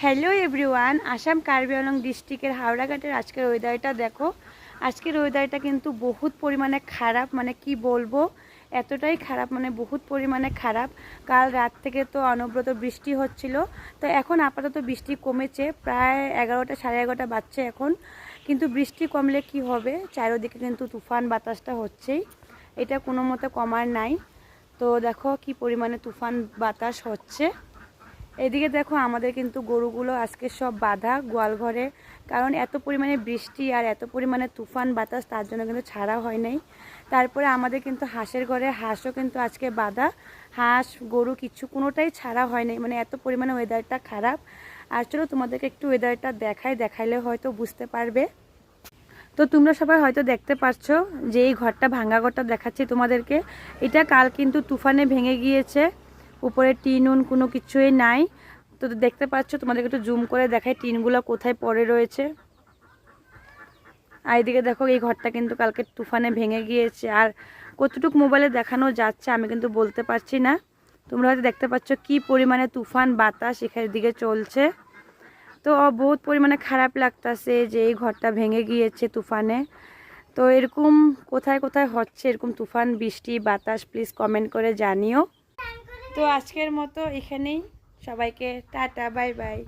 Hello everyone, Assam Karbi Anglong ডিস্ট্রিক্টের হাওড়াঘাটের আজকের ওয়েদারটা দেখো। আজকের ওয়েদারটা কিন্তু বহুত পরিমাণে খারাপ, মানে কি বলবো, এতটাই খারাপ, মানে বহুত পরিমাণে খারাপ। কাল রাত থেকে তো অনবরত বৃষ্টি হচ্ছিল, তো এখন আপাতত বৃষ্টি কমেছে, প্রায় 11টা সাড়ে 11টা বাজছে এখন। কিন্তু বৃষ্টি কমলে কি হবে, চারিদিকে কিন্তু তুফান বাতাসটা হচ্ছেই, এটা কোনো মতে কমার নাই। তো দেখো কি পরিমাণে তুফান বাতাস হচ্ছে। এদিকে দেখো আমাদের কিন্তু গরুগুলো আজকে সব বাঁধা গোয়াল ঘরে, কারণ এত পরিমাণে বৃষ্টি আর এত পরিমাণে তুফান বাতাস, তার জন্য কিন্তু ছাড়া হয় নাই। তারপরে আমাদের কিন্তু হাঁসের ঘরে হাঁসও কিন্তু আজকে বাঁধা, হাঁস গরু কিছু কোনোটাই ছাড়া হয় নাই, মানে এত পরিমাণে ওয়েদারটা খারাপ। আর চলো তোমাদেরকে একটু ওয়েদারটা দেখাইলে হয়তো বুঝতে পারবে। তো তোমরা সবাই হয়তো দেখতে পাচ্ছ যে এই ঘরটা, ভাঙা ঘরটা দেখাচ্ছি তোমাদেরকে, এটা কাল কিন্তু তুফানে ভেঙে গিয়েছে, উপরে টিন উন কোনো কিছুই নাই। তো দেখতে পাচ্ছ, তোমাদেরকে একটু জুম করে দেখাই টিনগুলো কোথায় পড়ে রয়েছে। আর এদিকে দেখো এই ঘরটা কিন্তু কালকে তুফানে ভেঙে গিয়েছে, আর কতটুকু মোবাইলে দেখানো যাচ্ছে আমি কিন্তু বলতে পারছি না। তোমরা হয়তো দেখতে পাচ্ছ কি পরিমাণে তুফান বাতাস এখানের দিকে চলছে। তো বহুত পরিমাণে খারাপ লাগতেছে যে এই ঘরটা ভেঙে গিয়েছে তুফানে। তো এরকম কোথায় কোথায় হচ্ছে এরকম তুফান বৃষ্টি বাতাস, প্লিজ কমেন্ট করে জানিও। তো আজকের মতো এখানেই, সবাইকে টাটা, বাই বাই।